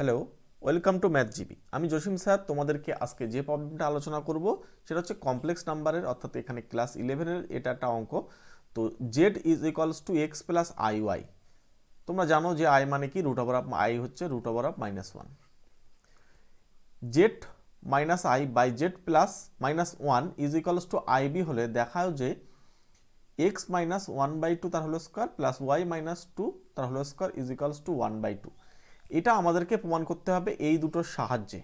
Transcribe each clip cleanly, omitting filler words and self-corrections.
Hello, welcome to math GB. আমি Jasim sir তোমাদেরকে আজকে যে প্রবলেমটা আলোচনা করব সেটা হচ্ছে কমপ্লেক্স নাম্বারের, অর্থাৎ এখানে ক্লাস 11-এর এটা একটা অঙ্ক। তো Z is equals to X plus I Y. তোমরা জানো যে আই মানে কি, রুট ওভার অফ আই হচ্ছে root over of -1। Z minus I by Z plus -1 is equals to I B হলে দেখাও যে এক্স মাইনাস 1/2 তার whole square plus Y minus 2 তার whole square is equals to 1/2। এটা আমাদেরকে প্রমাণ করতে হবে এই দুটোর সাহায্যে।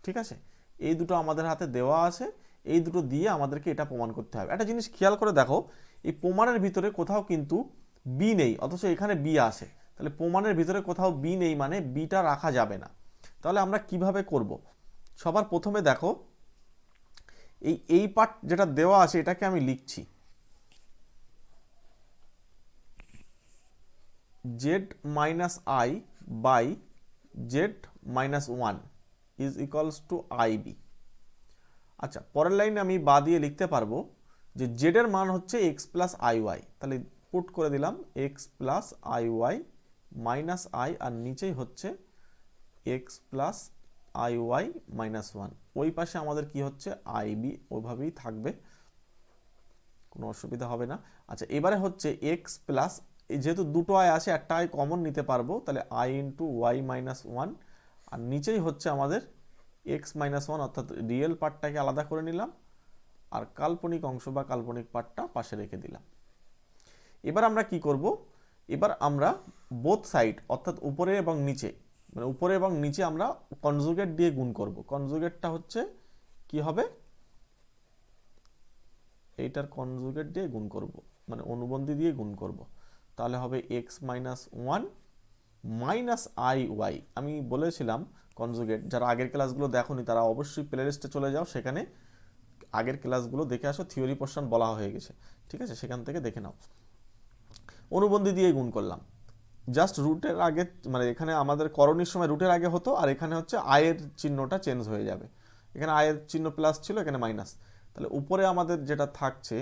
ঠিক আছে, এই দুটো আমাদের হাতে দেওয়া আছে, এই দুটো দিয়ে আমাদেরকে এটা প্রমাণ করতে হবে। একটা জিনিস খেয়াল করে দেখো, এই প্রমাণের ভিতরে কোথাও কিন্তু বি নেই, অথচ এখানে বি আছে। তাহলে প্রমাণের ভিতরে কোথাও বি নেই মানে বিটা রাখা যাবে না। তাহলে আমরা কিভাবে করব? সবার প্রথমে দেখো, এই পার্ট যেটা দেওয়া আছে এটাকে আমি লিখছি Z minus I by Z -1 is equals to I B. আচ্ছা, পরের লাইনে আমি বা দিয়ে লিখতে পারবো যে জেড এর মান হচ্ছে এক্স প্লাস আই ওয়াই। তাহলে পুট করে দিলাম X plus I Y minus I, আর নিচেই হচ্ছে এক্স প্লাস আই ওয়াই -1। ওই পাশে আমাদের কি হচ্ছে আই বি, ওইভাবেই থাকবে, কোনো অসুবিধা হবে না। আচ্ছা, এবারে হচ্ছে এক্স প্লাস, যেহেতু দুটো আই আছে একটা আই কমন নিতে পারবো, তাহলে আই ইন্টু ওয়াই -1, আর নিচেই হচ্ছে আমাদের এক্স -1, অর্থাৎ রিয়েল পার্টটাকে আলাদা করে নিলাম আর কাল্পনিক অংশ বা কাল্পনিক পার্টটা পাশে রেখে দিলাম। এবার আমরা কি করব? এবার আমরা বোথ সাইড অর্থাৎ উপরে এবং নিচে, মানে উপরে এবং নিচে আমরা কনজুগেট দিয়ে গুণ করব। কনজুগেটটা হচ্ছে কি হবে, এইটার কনজুগেট দিয়ে গুণ করব, মানে অনুবন্ধী দিয়ে গুণ করব। তাহলে হবে এক্স -1 মাইনাস আই ওয়াই। আমি বলেছিলাম কনজুগেট, যারা আগের ক্লাসগুলো দেখোনি তারা অবশ্যই প্লে লিস্টে চলে যাও, সেখানে আগের ক্লাসগুলো দেখে আসো, থিওরি পোর্শন বলা হয়ে গেছে। ঠিক আছে, সেখান থেকে দেখে নাও। অনুবন্ধী দিয়ে গুণ করলাম, জাস্ট রুটের আগে, মানে এখানে আমাদের করণীর সময় রুটের আগে হতো, আর এখানে হচ্ছে আয়ের চিহ্নটা চেঞ্জ হয়ে যাবে। এখানে আয়ের চিহ্ন প্লাস ছিল, এখানে মাইনাস। তাহলে উপরে আমাদের যেটা থাকছে,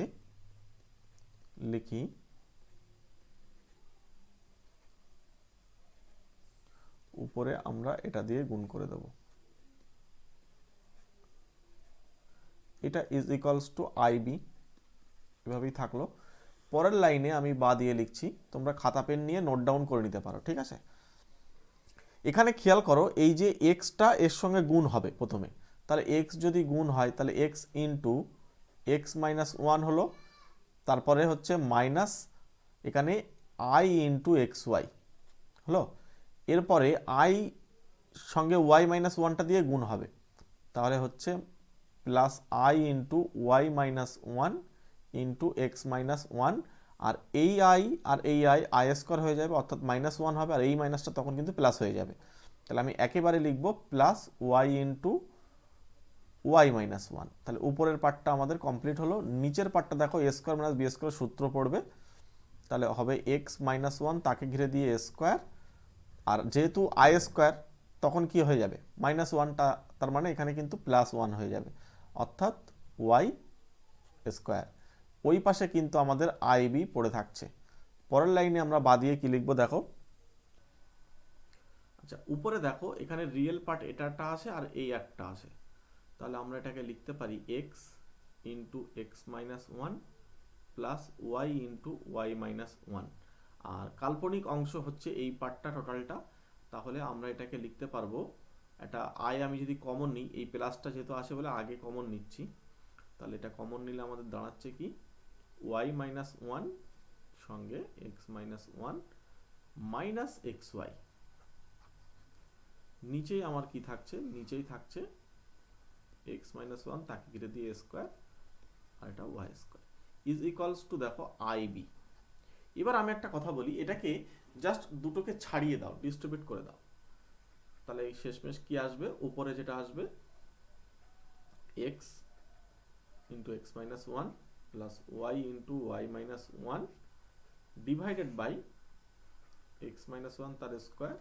লিখি উপরে আমরা এটা দিয়ে গুণ করে দেব। এটা is equals to I B, এভাবেই থাকলো। পরের লাইনে আমি বা দিয়ে লিখছি, তোমরা খাতা পেন নিয়ে নোট ডাউন করে নিতে পারো। ঠিক আছে, এখানে খেয়াল করো, এই যে এক্সটা এর সঙ্গে গুণ হবে প্রথমে, তাহলে এক্স যদি গুণ হয় তাহলে এক্স ইন্টু এক্স -1 হলো, তারপরে হচ্ছে মাইনাস এখানে আই ইন্টু এক্স ওয়াই হলো। এরপরে আই সঙ্গে ওয়াই -1টা দিয়ে গুণ হবে, তাহলে হচ্ছে plus I into Y -1 into X -1, আর এই আই আর এই আই আই স্কোয়ার হয়ে যাবে, অর্থাৎ -1 হবে, আর এই মাইনাসটা তখন কিন্তু প্লাস হয়ে যাবে। তাহলে আমি একেবারে লিখব প্লাস ওয়াই ইন্টু ওয়াই -1। তাহলে উপরের পার্টটা আমাদের কমপ্লিট হলো। নিচের পার্টটা দেখো, এ স্কোয়ার মাইনাস বি স্কোয়ার সূত্র পড়বে, তাহলে হবে এক্স -1 তাকে ঘিরে দিয়ে এ স্কোয়ার, আর যেহেতু আই স্কোয়ার তখন কি হয়ে যাবে -1টা, তার মানে এখানে কিন্তু +1 হয়ে যাবে, অর্থাৎ ওয়াই স্কোয়ার। ওই পাশে কিন্তু আমাদের আই বি পড়ে থাকছে। পরের লাইনে আমরা বাদিয়ে কি লিখবো দেখো। আচ্ছা, উপরে দেখো এখানে রিয়েল পার্ট এটা আছে আর এই একটা আছে, তাহলে আমরা এটাকে লিখতে পারি X into X -1 plus Y into Y -1, আর কাল্পনিক অংশ হচ্ছে এই পার্টটা টোটালটা। তাহলে আমরা এটাকে লিখতে পারবো, এটা আই আমি যদি কমন নিই, এই প্লাসটা যেহেতু আসে বলে আগে কমন নিচ্ছি, তাহলে এটা কমন নিলে আমাদের দাঁড়াচ্ছে কি ওয়াই -1 সঙ্গে এক্স -1 মাইনাস এক্স ওয়াই। নিচেই আমার কি থাকছে, নিচেই থাকছে এক্স -1 তাকে ঘিরে দিয়ে স্কোয়ার, আর এটা Y square is equals to দেখো আই বি। এবার আমি একটা কথা বলি, এটাকে জাস্ট দুটোকে ছাড়িয়ে দাও, ডিস্ট্রিবিউট করে দাও, তাহলে এই শেষমেশ কি আসবে, উপরে যেটা আসবে X into X -1 plus Y into Y -1 divided by X -1 তার square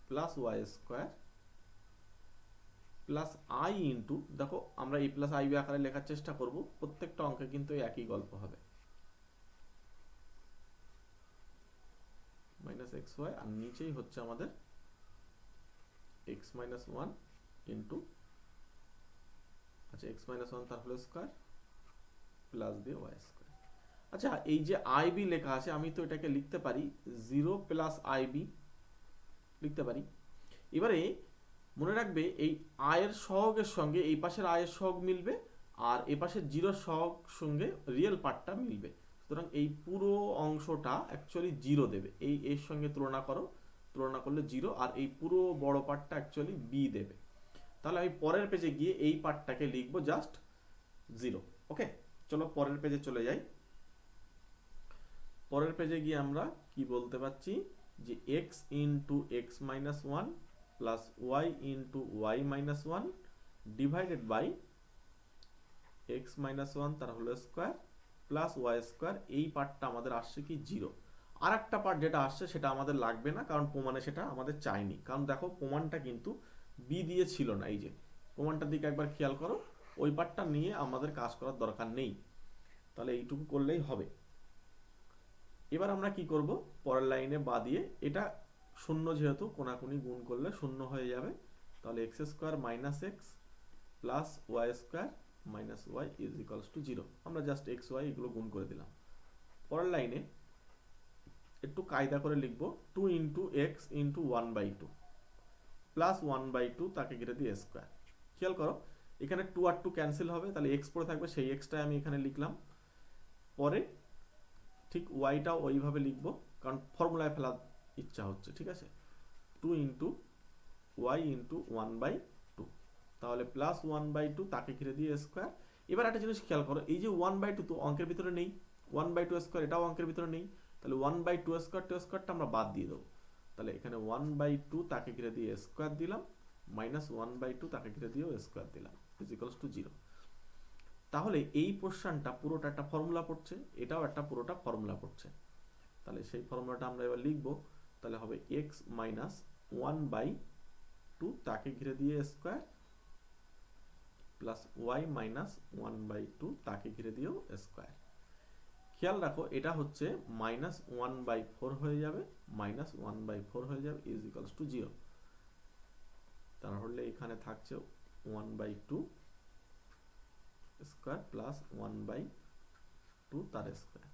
plus Y square plus I into, দেখো আমরা এই প্লাস আই বি আকারে লেখার চেষ্টা করব, প্রত্যেকটা অঙ্কে কিন্তু একই গল্প হবে, মাইনাস এক্স ওয়াই, আর নিচেই হচ্ছে আমাদের এক্স মাইনাস ওয়ান ইন্টু, আচ্ছা এক্স মাইনাস ওয়ান তার হোল স্কোয়ার প্লাস দিয়ে ওয়াই স্কোয়ার। আচ্ছা এই যে আইবি লেখা আছে, আমি তো এটাকে লিখতে পারি 0 প্লাস আইবি লিখতে পারি। এবারে মনে রাখবে এই আয়ের সহগের সঙ্গে এই পাশের আয়ের সহগ মিলবে, আর এই পাশের জিরোর সহগ সঙ্গে রিয়েল পার্টটা মিলবে। সুতরাং এই পুরো অংশটা অ্যাকচুয়ালি জিরো দেবে, এই এর সঙ্গে তুলনা করো, তুলনা করলে জিরো, আর এই পুরো বড় পার্টটা অ্যাকচুয়ালি বি দেবে। তাহলে আমি পরের পেজে গিয়ে এই পার্টটাকে লিখবো জাস্ট জিরো। ওকে, চলো পরের পেজে চলে যাই। পরের পেজে গিয়ে আমরা কি বলতে পারছি যে X into X minus one plus Y into Y minus one divided by X minus one তার whole square plus Y square. এই পার্টটা আমাদের আসছে কি জিরো। আর একটা পার্ট যেটা আসছে সেটা আমাদের লাগবে না, কারণ প্রমাণে সেটা আমাদের চাইনি। কারণ দেখো প্রমাণটা কিন্তু বি দিয়ে ছিল না, এই যে প্রমাণটার দিকে একবার খেয়াল করো, ওই পার্টটা নিয়ে আমাদের কাজ করার দরকার নেই। তাহলে এইটুকু করলেই হবে। এবার আমরা কি করব, পরের লাইনে বা দিয়ে, এটা শূন্য যেহেতু কোনাকুনি গুণ করলে শূন্য হয়ে যাবে। তাহলে X square minus X plus Y square minus Y is equals to zero. আমরা জাস্ট এক্স ওয়াই এগুলো গুণ করে দিলাম। পরের লাইনে একটু কায়দা করে লিখব, two into X into one by two plus one by two তাকে ঘিরে দিয়ে স্কোয়ার। খেয়াল করো এখানে টু আর টু ক্যান্সেল হবে, তাহলে এক্স পড়ে থাকবে, সেই এক্সটাই আমি এখানে লিখলাম। পরে ঠিক ওয়াইটাও ওইভাবে লিখবো, কারণ ফর্মুলায় ফেলার ইচ্ছা হচ্ছে, ঠিক আছে। Two into Y into one by two, তাহলে প্লাস ওয়ান বাই টু তাকে ঘিরে দিয়ে স্কোয়ার। এবার একটা জিনিস খেয়াল করো, এই যে ওয়ান বাই টু তো অঙ্কের ভিতরে নেই, ওয়ান বাই টু স্কোয়ার এটাও অঙ্কের ভিতরে নেই, তাহলে ওয়ান বাই টু স্কোয়ারটা আমরা বাদ দিয়ে দেবো। তাহলে এখানে ওয়ান বাই টু তাকে ঘিরে দিয়ে স্কোয়ার দিলাম, মাইনাস ওয়ান বাই টু তাকে ঘিরে দিয়েও স্কোয়ার দিলাম, ইজ ইকুয়ালস টু জিরো। তাহলে এই পোর্শনটা পুরোটা একটা ফর্মুলা পড়ছে, এটাও একটা পুরোটা ফর্মুলা পড়ছে। তাহলে সেই ফর্মুলাটা আমরা এবার লিখবো। তাহলে হবে X minus one by two তাকে ঘিরে দিয়ে square plus Y minus one by two তাকে ঘিরে দিয়েও স্কোয়ার। খেয়াল রাখো এটা হচ্ছে মাইনাস ওয়ান বাই ফোর হয়ে যাবে, মাইনাস ওয়ান বাই ফোর হয়ে যাবে, ইজ ইকালস টু জিরো। তাহলে এখানে থাকছে one by two square plus one by two তার স্কোয়ার।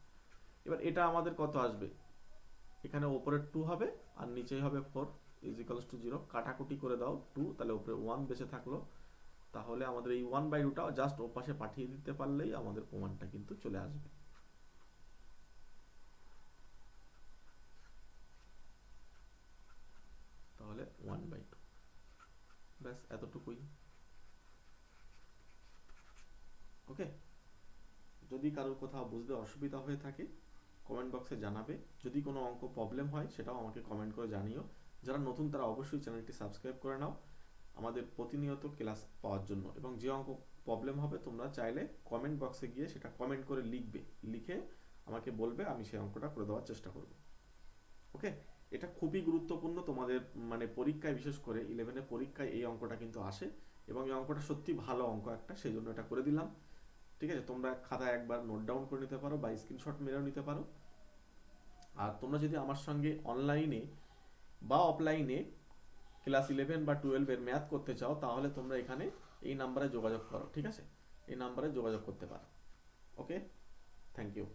এবার এটা আমাদের কত আসবে, এখানে ওপরে টু হবে আর নিচেই হবে four, is equals to zero. কাটাকুটি করে দাও টু, তাহলে উপরে ওয়ান বেঁচে থাকলো। তাহলে আমাদের এই ওয়ান বাই টুটা জাস্ট ও পাশে পাঠিয়ে দিতে পারলেই আমাদের প্রমাণটা কিন্তু চলে আসবে। তাহলে ওয়ান বাই টু, ব্যাস এতটুকুই। ওকে, যদি কারোর কোথাও বুঝতে অসুবিধা হয়ে থাকে কমেন্ট বক্সে জানাবে। যদি কোনো অঙ্ক প্রবলেম হয় সেটাও আমাকে কমেন্ট করে জানিও। যারা নতুন তারা অবশ্যই চ্যানেলটি সাবস্ক্রাইব করে নাও আমাদের প্রতিনিয়ত ক্লাস পাওয়ার জন্য। এবং যে অঙ্ক প্রবলেম হবে তোমরা চাইলে কমেন্ট বক্সে গিয়ে সেটা কমেন্ট করে লিখবে, লিখে আমাকে বলবে, আমি সেই অঙ্কটা করে দেওয়ার চেষ্টা করব। ওকে, এটা খুবই গুরুত্বপূর্ণ তোমাদের মানে পরীক্ষায়, বিশেষ করে 11-এর পরীক্ষায় এই অঙ্কটা কিন্তু আসে, এবং এই অঙ্কটা সত্যি ভালো অঙ্ক একটা, সেই জন্য এটা করে দিলাম। ঠিক আছে, তোমরা খাতায় একবার নোট ডাউন করে নিতে পারো বা স্ক্রিনশট মেরেও নিতে পারো। আর তোমরা যদি আমার সঙ্গে অনলাইনে বা অফলাইনে ক্লাস 11 বা 12-এর ম্যাথ করতে চাও, তাহলে তোমরা এখানে এই নাম্বারে যোগাযোগ করো, ঠিক আছে, এই নাম্বারে যোগাযোগ করতে পারো। ওকে, থ্যাংক ইউ।